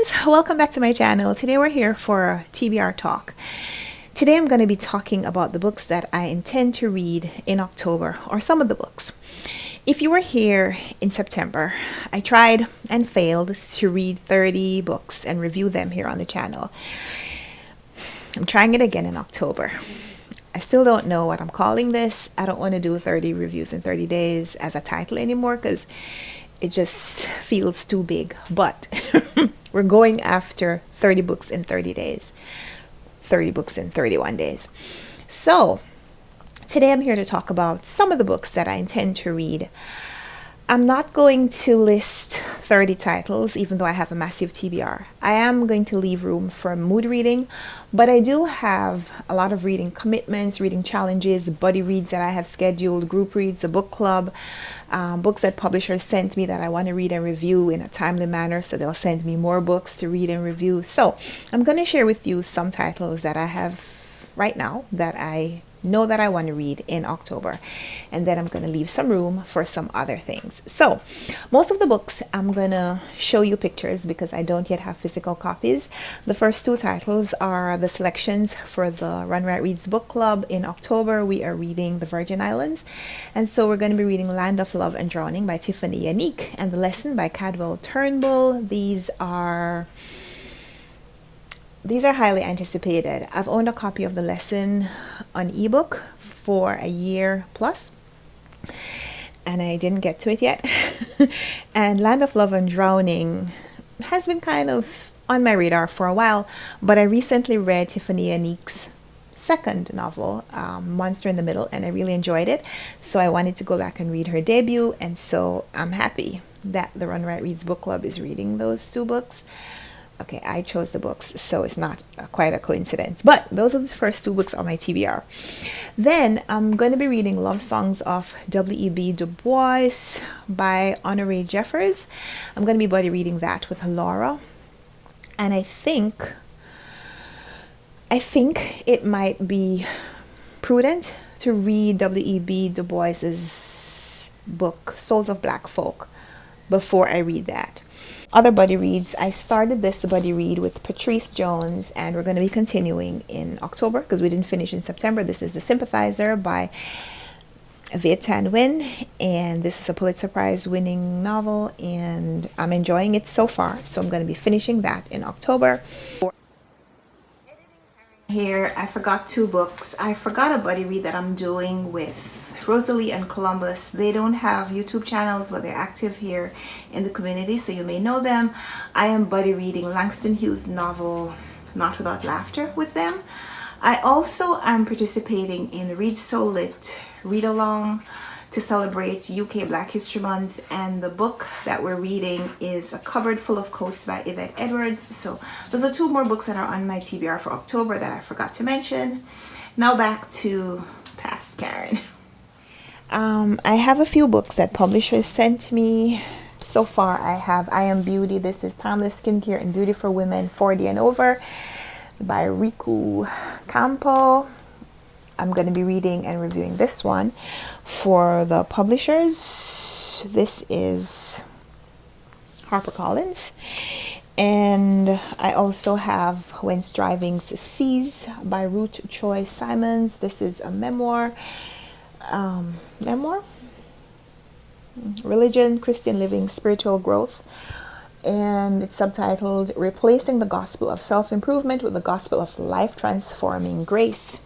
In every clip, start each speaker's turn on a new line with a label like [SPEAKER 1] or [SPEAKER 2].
[SPEAKER 1] friends, welcome back to my channel. Today we're here for TBR talk. Today I'm going to be talking about the books that I intend to read in October, or some of the books. If you were here in September, I tried and failed to read 30 books and review them here on the channel. I'm trying it again in October. I still don't know what I'm calling this. I don't want to do 30 reviews in 30 days as a title anymore because it just feels too big. But we're going after 30 books in 30 days. 30 books in 31 days. So today I'm here to talk about some of the books that I intend to read. I'm not going to list 30 titles, even though I have a massive TBR. I am going to leave room for mood reading, but I do have a lot of reading commitments, reading challenges, buddy reads that I have scheduled, group reads, the book club, books that publishers sent me that I want to read and review in a timely manner, so they'll send me more books to read and review. So I'm going to share with you some titles that I have right now that I know that I want to read in October, and then I'm going to leave some room for some other things. So most of the books I'm going to show you pictures because I don't yet have physical copies. The first two titles are the selections for the Run Right Reads book club. In October we are reading The Virgin Islands, and so we're going to be reading Land of Love and Drowning by Tiffany Yannick and The Lesson by Cadwell Turnbull. These are highly anticipated. I've owned a copy of The Lesson on ebook for a year plus, and I didn't get to it yet. And Land of Love and Drowning has been kind of on my radar for a while, but I recently read Tiffany Yannick's second novel, Monster in the Middle, and I really enjoyed it. So I wanted to go back and read her debut, and so I'm happy that the Run Right Reads book club is reading those two books. Okay, I chose the books, so it's not quite a coincidence. But those are the first two books on my TBR. Then I'm going to be reading Love Songs of W.E.B. Du Bois by Honoré Jeffers. I'm going to be buddy reading that with Laura. And I think it might be prudent to read W.E.B. Du Bois's book, Souls of Black Folk, before I read that. Other buddy reads, I started this buddy read with Patrice Jones, and we're going to be continuing in October because we didn't finish in September. This is The Sympathizer by Viet Thanh Nguyen, and this is a Pulitzer Prize winning novel, and I'm enjoying it so far, so I'm going to be finishing that in October. Here, I forgot two books. I forgot a buddy read that I'm doing with Rosalie and Columbus. They don't have YouTube channels, but they're active here in the community, so you may know them. I am buddy reading Langston Hughes' novel Not Without Laughter with them. I also am participating in Read So Lit read along to celebrate UK Black History Month, and the book that we're reading is A Cupboard Full of Coats by Yvette Edwards. So those are two more books that are on my TBR for October that I forgot to mention. Now back to Past Karen. I have a few books that publishers sent me. So far I have I Am Beauty. This is Timeless Skincare and Beauty for Women 40 and Over by Riku Campo. I'm going to be reading and reviewing this one for the publishers. This is HarperCollins. And I also have When Striving Cease by Ruth Choi Simons. This is a memoir. Religion, Christian Living, Spiritual Growth, and it's subtitled Replacing the Gospel of Self-Improvement with the Gospel of Life-Transforming Grace.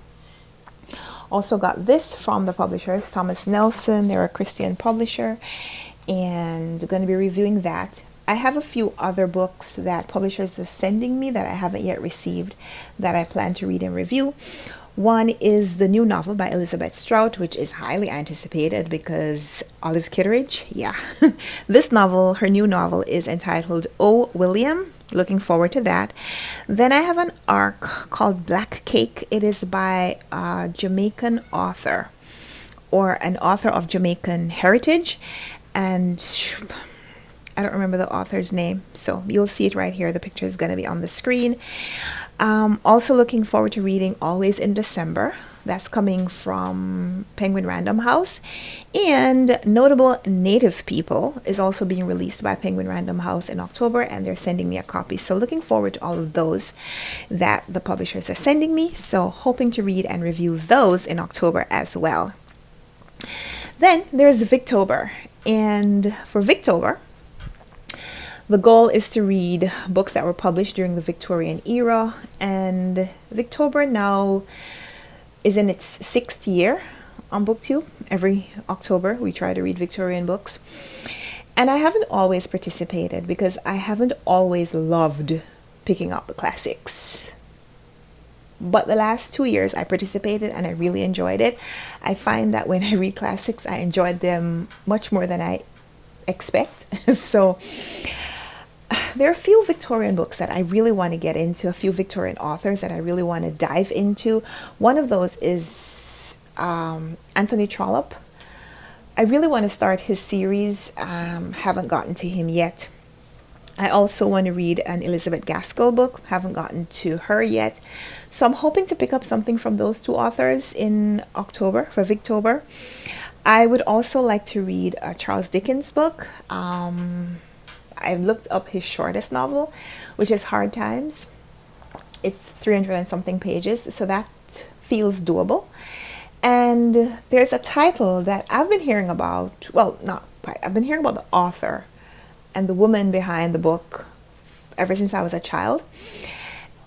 [SPEAKER 1] Also got this from the publishers, Thomas Nelson. They're a Christian publisher, and going to be reviewing that. I have a few other books that publishers are sending me that I haven't yet received that I plan to read and review. One is the new novel by Elizabeth Strout, which is highly anticipated because Olive Kitteridge, yeah. This novel, her new novel, is entitled Oh, William. Looking forward to that. Then I have an arc called Black Cake. It is by a Jamaican author, or an author of Jamaican heritage, and I don't remember the author's name, so you'll see it right here. The picture is going to be on the screen. Also looking forward to reading Always in December that's coming from Penguin Random House. And Notable Native People is also being released by Penguin Random House in October, and they're sending me a copy. So looking forward to all of those that the publishers are sending me. So hoping to read and review those in October as well. Then there's Victober. And for Victober, the goal is to read books that were published during the Victorian era, and Victober now is in its 6th year on BookTube. Every October we try to read Victorian books, and I haven't always participated because I haven't always loved picking up the classics. But the last 2 years I participated and I really enjoyed it. I find that when I read classics, I enjoyed them much more than I expect. So there are a few Victorian books that I really want to get into, a few Victorian authors that I really want to dive into. One of those is Anthony Trollope. I really want to start his series. Haven't gotten to him yet. I also want to read an Elizabeth Gaskell book. Haven't gotten to her yet. So I'm hoping to pick up something from those two authors in October, for Victober. I would also like to read a Charles Dickens book. I looked up his shortest novel, which is Hard Times. It's 300 and something pages, so that feels doable. And there's a title that I've been hearing about, well, not quite, I've been hearing about the author and the woman behind the book ever since I was a child.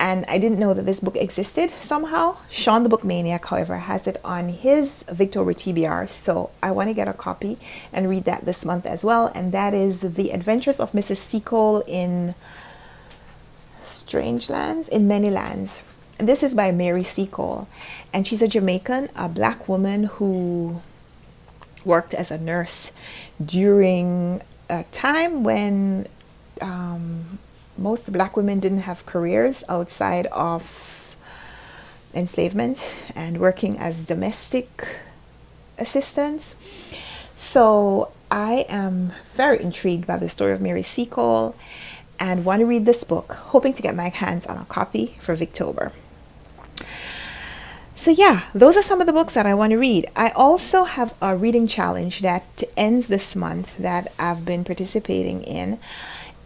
[SPEAKER 1] And I didn't know that this book existed somehow. Sean the Book Maniac, however, has it on his Victober TBR. So I want to get a copy and read that this month as well. And that is The Adventures of Mrs Seacole in Strange Lands, in Many Lands. And this is by Mary Seacole. And she's a Jamaican, a black woman who worked as a nurse during a time when most black women didn't have careers outside of enslavement and working as domestic assistants. So I am very intrigued by the story of Mary Seacole and want to read this book, hoping to get my hands on a copy for Victober. So yeah, those are some of the books that I want to read. I also have a reading challenge that ends this month that I've been participating in.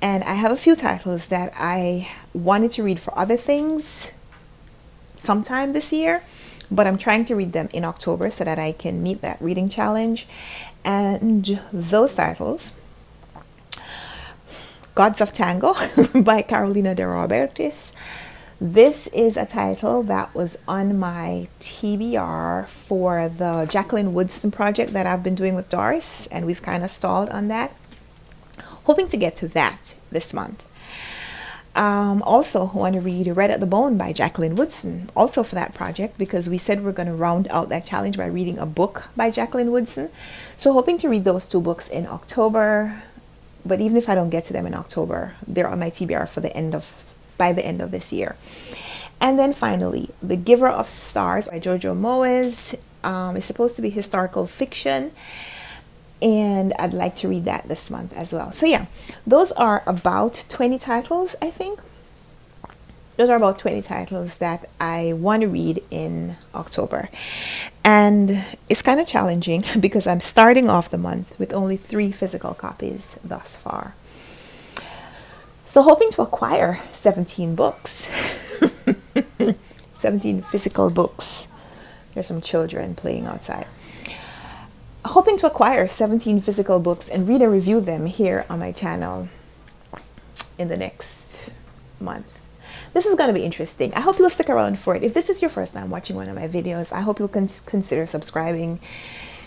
[SPEAKER 1] And I have a few titles that I wanted to read for other things sometime this year, but I'm trying to read them in October so that I can meet that reading challenge. And those titles: Gods of Tango by Carolina de Robertis. This is a title that was on my TBR for the Jacqueline Woodson project that I've been doing with Doris, and we've kind of stalled on that. Hoping to get to that this month. Also want to read Red at the Bone by Jacqueline Woodson, also for that project, because we said we're going to round out that challenge by reading a book by Jacqueline Woodson. So hoping to read those two books in October. But even if I don't get to them in October, they're on my TBR for by the end of this year. And then finally, The Giver of Stars by Jojo Moyes. It's supposed to be historical fiction, and I'd like to read that this month as well. So yeah, those are about 20 titles, I think. Those are about 20 titles that I want to read in October. And it's kind of challenging because I'm starting off the month with only 3 physical copies thus far. So hoping to acquire 17 books. 17 physical books. There's some children playing outside. Hoping to acquire 17 physical books and read and review them here on my channel in the next month. This is going to be interesting. I hope you'll stick around for it. If this is your first time watching one of my videos, I hope you'll consider subscribing.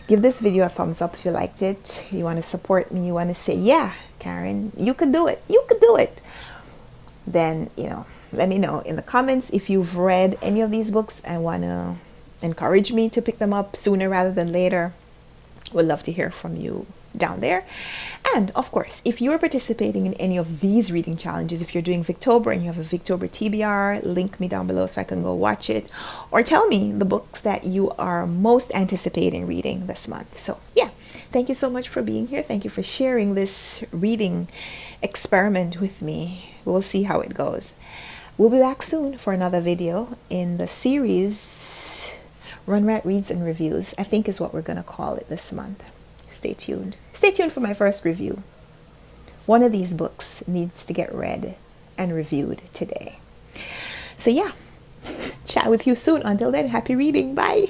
[SPEAKER 1] Give this video a thumbs up if you liked it. You want to support me. You want to say, yeah, Karen, you could do it. You could do it. Then, let me know in the comments if you've read any of these books and want to encourage me to pick them up sooner rather than later. Would love to hear from you down there. And of course, if you are participating in any of these reading challenges, if you're doing Victober and you have a Victober TBR, link me down below so I can go watch it, or tell me the books that you are most anticipating reading this month. So yeah, thank you so much for being here. Thank you for sharing this reading experiment with me. We'll see how it goes. We'll be back soon for another video in the series Run Right Reads and Reviews, I think is what we're going to call it this month. Stay tuned. Stay tuned for my first review. One of these books needs to get read and reviewed today. So yeah, chat with you soon. Until then, happy reading. Bye.